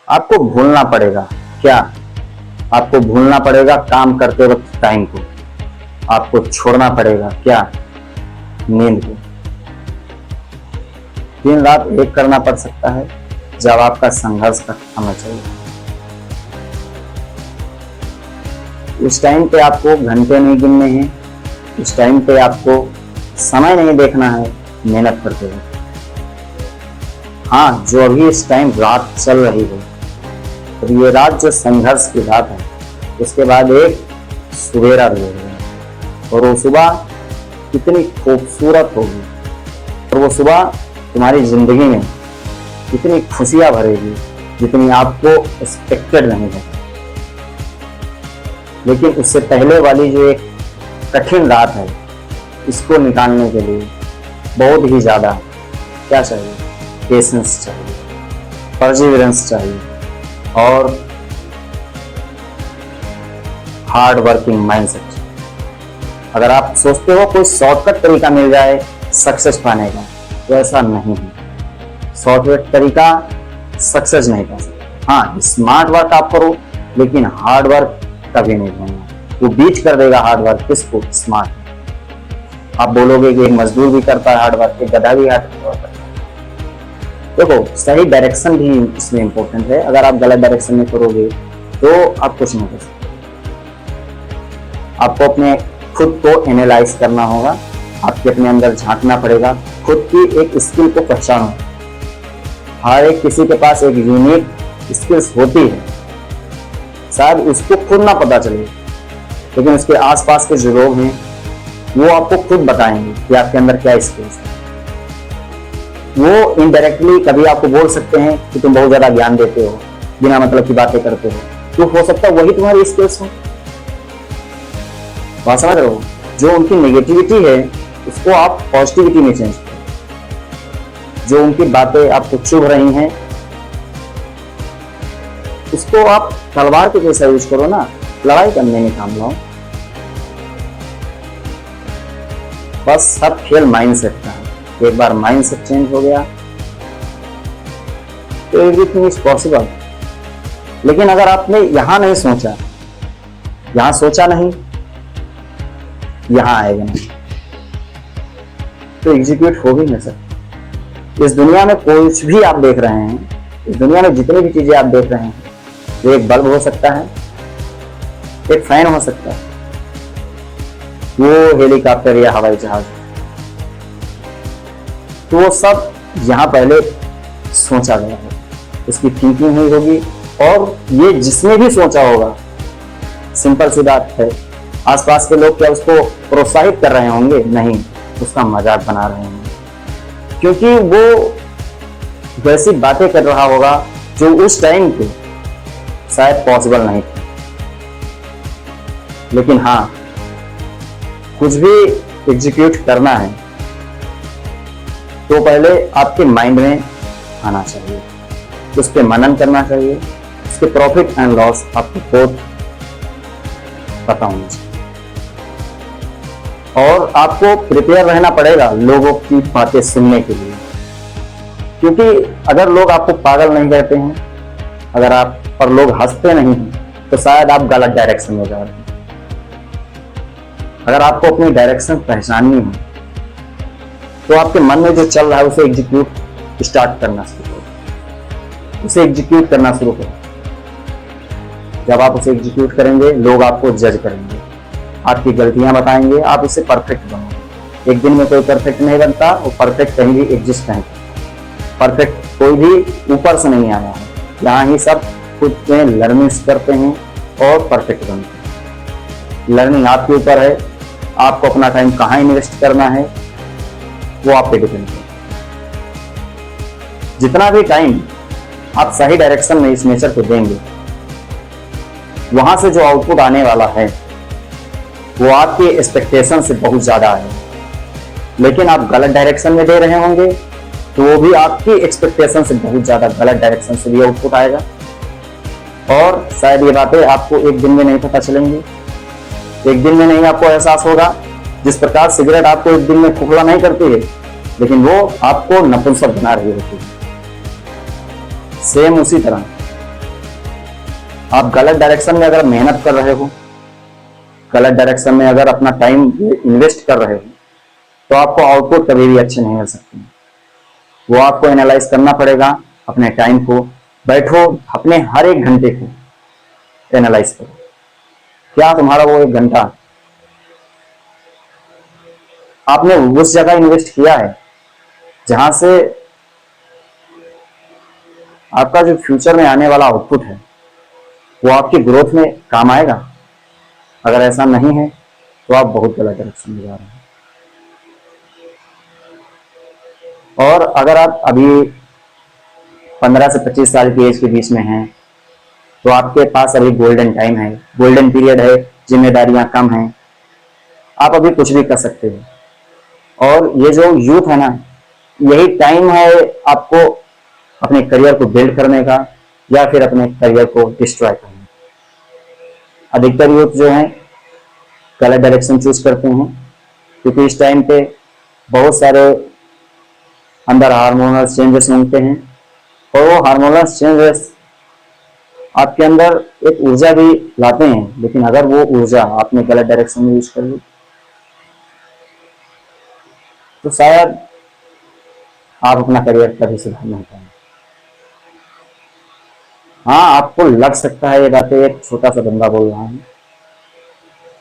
आपको भूलना पड़ेगा क्या? आपको भूलना पड़ेगा काम करते वक्त टाइम को। आपको छोड़ना पड़ेगा क्या? नींद को। दिन रात एक करना पड़ सकता है जब आपका संघर्ष खत्म होना चाहिए। उस टाइम पे आपको घंटे नहीं गिनने हैं, उस टाइम पे आपको समय नहीं देखना है मेहनत करते हुए। हाँ, जो अभी इस टाइम रात चल रही है, तो ये रात जो संघर्ष की रात है, उसके बाद एक सुबेरा भी होगा और वो सुबह कितनी खूबसूरत होगी और वो सुबह तुम्हारी जिंदगी में इतनी खुशियां भरेगी जितनी आपको एक्सपेक्टेड नहीं है। लेकिन उससे पहले वाली जो एक कठिन रात है, इसको निकालने के लिए बहुत ही ज्यादा क्या चाहिए? पेशेंस चाहिए, परसिवरेंस चाहिए और हार्ड वर्किंग माइंडसेट। अगर आप सोचते हो कोई शॉर्टकट तरीका मिल जाए सक्सेस पाने का, तो ऐसा नहीं है। शॉर्टकट तरीका सक्सेस नहीं पा सकता। हाँ, स्मार्ट वर्क आप करो, लेकिन हार्ड वर्क कभी नहीं करना। वो बीच कर देगा हार्ड वर्क किसको? स्मार्ट। आप बोलोगे कि एक मजदूर भी करता है हार्ड वर्क, एक गधा भी हार्ड वर्क करता है। देखो, सही डायरेक्शन भी इसमें इंपॉर्टेंट है। अगर आप गलत डायरेक्शन में करोगे तो आप कुछ नहीं कर सकते। आपको अपने खुद को एनालाइज करना होगा, आपके अपने अंदर झांकना पड़ेगा, खुद की एक स्किल को पहचानो। हर एक किसी के पास एक यूनिक स्किल्स होती है, शायद उसको खुद ना पता चले, लेकिन उसके आसपास के जो लोग हैं वो आपको खुद बताएंगे कि आपके अंदर क्या स्किल्स है। वो इनडायरेक्टली कभी आपको बोल सकते हैं कि तुम बहुत ज्यादा ज्ञान देते हो, बिना मतलब की बातें करते हो, तो हो सकता है वही तुम्हारी स्किल्स हो। बात समझ रहे हो? जो उनकी नेगेटिविटी है उसको आप पॉजिटिविटी में चेंज करो। जो उनकी बातें आपको चुभ रही हैं उसको आप तलवार के जैसा यूज करो ना, लड़ाई करने में काम लाओ। बस सब खेल माइंडसेट का है। एक बार माइंडसेट चेंज हो गया तो एवरीथिंग इज पॉसिबल। लेकिन अगर आपने यहां नहीं सोचा, यहां सोचा नहीं, यहां आएगा नहीं, तो एग्जीक्यूट हो भी नहीं सकता। इस दुनिया में कुछ भी आप देख रहे हैं, इस दुनिया में जितनी भी चीजें आप देख रहे हैं, वो एक बल्ब हो सकता है, एक फैन हो सकता है, वो हेलीकॉप्टर या हवाई जहाज, तो वो सब यहां पहले सोचा गया है, उसकी थिंकिंग हुई होगी। और ये जिसने भी सोचा होगा, सिंपल सी बात है, आसपास के लोग क्या उसको प्रोत्साहित कर रहे होंगे? नहीं, उसका मजाक बना रहे होंगे, क्योंकि वो वैसी बातें कर रहा होगा जो उस टाइम पे शायद पॉसिबल नहीं थी। लेकिन हाँ, कुछ भी एग्जीक्यूट करना है तो पहले आपके माइंड में आना चाहिए, उस पर मनन करना चाहिए, उसके प्रॉफिट एंड लॉस आपको बहुत पता होना चाहिए। और आपको प्रिपेयर रहना पड़ेगा लोगों की बातें सुनने के लिए, क्योंकि अगर लोग आपको पागल नहीं कहते हैं, अगर आप पर लोग हंसते नहीं हैं, तो शायद आप गलत डायरेक्शन में जा रहे हैं। अगर आपको अपनी डायरेक्शन पहचाननी है तो आपके मन में जो चल रहा है उसे एग्जीक्यूट स्टार्ट करना शुरू करो, उसे एग्जीक्यूट करना शुरू करो। जब आप उसे एग्जीक्यूट करेंगे, लोग आपको जज करेंगे, आपकी गलतियां बताएंगे, आप उसे परफेक्ट बनोगे। एक दिन में कोई परफेक्ट नहीं बनता, वो परफेक्ट कहीं भी एग्जिस्ट नहीं करता। परफेक्ट कोई भी ऊपर से नहीं आया है, यहाँ ही सब खुद में लर्निंग करते हैं और परफेक्ट बनते हैं। लर्निंग आपके ऊपर है, आपको अपना टाइम कहाँ इन्वेस्ट करना है वो आप पे डिपेंड है। जितना भी टाइम आप सही डायरेक्शन में इस नेचर को देंगे, वहां से जो आउटपुट आने वाला है वो आपके एक्सपेक्टेशन से बहुत ज्यादा है। लेकिन आप गलत डायरेक्शन में दे रहे होंगे तो वो भी आपकी एक्सपेक्टेशन से बहुत ज्यादा गलत डायरेक्शन से भी आउटपुट आएगा। और शायद ये बातें आपको एक दिन में नहीं पता चलेंगी, एक दिन में नहीं आपको एहसास होगा। जिस प्रकार सिगरेट आपको एक दिन में खोखला नहीं करती है, लेकिन वो आपको नपुंसक बना रही होती है, सेम उसी तरह आप गलत डायरेक्शन में अगर मेहनत कर रहे हो, गलत डायरेक्शन में अगर अपना टाइम इन्वेस्ट कर रहे हो, तो आपको आउटपुट कभी भी अच्छे नहीं मिल सकते। वो आपको एनालाइज करना पड़ेगा। अपने टाइम को बैठो, अपने हर एक घंटे को एनालाइज करो। क्या तुम्हारा वो 1 घंटा आपने उस जगह इन्वेस्ट किया है जहां से आपका जो फ्यूचर में आने वाला आउटपुट है वो आपकी ग्रोथ में काम आएगा? अगर ऐसा नहीं है तो आप बहुत गलत डायरेक्शन में जा रहे हैं। और अगर आप अभी 15 से 25 साल की एज के बीच में हैं, तो आपके पास अभी गोल्डन टाइम है, गोल्डन पीरियड है, जिम्मेदारियां कम हैं, आप अभी कुछ भी कर सकते हो। और ये जो यूथ है ना, यही टाइम है आपको अपने करियर को बिल्ड करने का या फिर अपने करियर को डिस्ट्रॉय करने का। अधिकतर यूथ जो है गलत डायरेक्शन चूज करते हैं, क्योंकि इस टाइम पे बहुत सारे अंदर हार्मोनल चेंजेस होते हैं, और वो हार्मोनल चेंजेस आपके अंदर एक ऊर्जा भी लाते हैं, लेकिन अगर वो ऊर्जा आपने गलत डायरेक्शन में यूज कर ली तो शायद आप अपना करियर कभी सुधार नहीं पाएंगे। हाँ, आपको लग सकता है ये बातें एक छोटा सा बंदा बोल रहा है,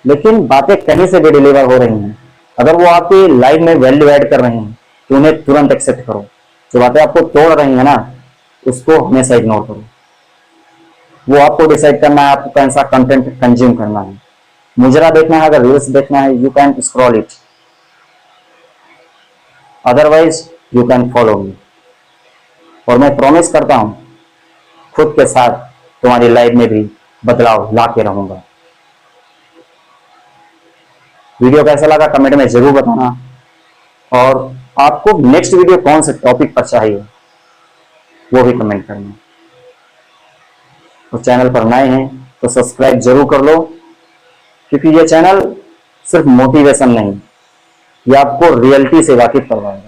लेकिन बातें कहीं से भी डिलीवर हो रही हैं। अगर वो आपकी लाइफ में वैल्यू ऐड कर रही हैं तो उन्हें तुरंत एक्सेप्ट करो। जो बातें आपको तोड़ रही है ना, उसको हमेशा इग्नोर करो। वो आपको डिसाइड करना है आपको कौन सा कंटेंट कंज्यूम करना है। मुजरा देखना है, अगर रील्स देखना है, you can scroll it, otherwise you can follow me. और मैं प्रॉमिस करता हूं खुद के साथ तुम्हारी लाइफ में भी बदलाव ला के रहूंगा। वीडियो कैसा लगा कमेंट में जरूर बताना, और आपको नेक्स्ट वीडियो कौन से टॉपिक पर चाहिए वो भी कमेंट करना। तो चैनल पर नए हैं तो सब्सक्राइब जरूर कर लो, क्योंकि ये चैनल सिर्फ मोटिवेशन नहीं, ये आपको रियलिटी से वाकिफ करवाएगा।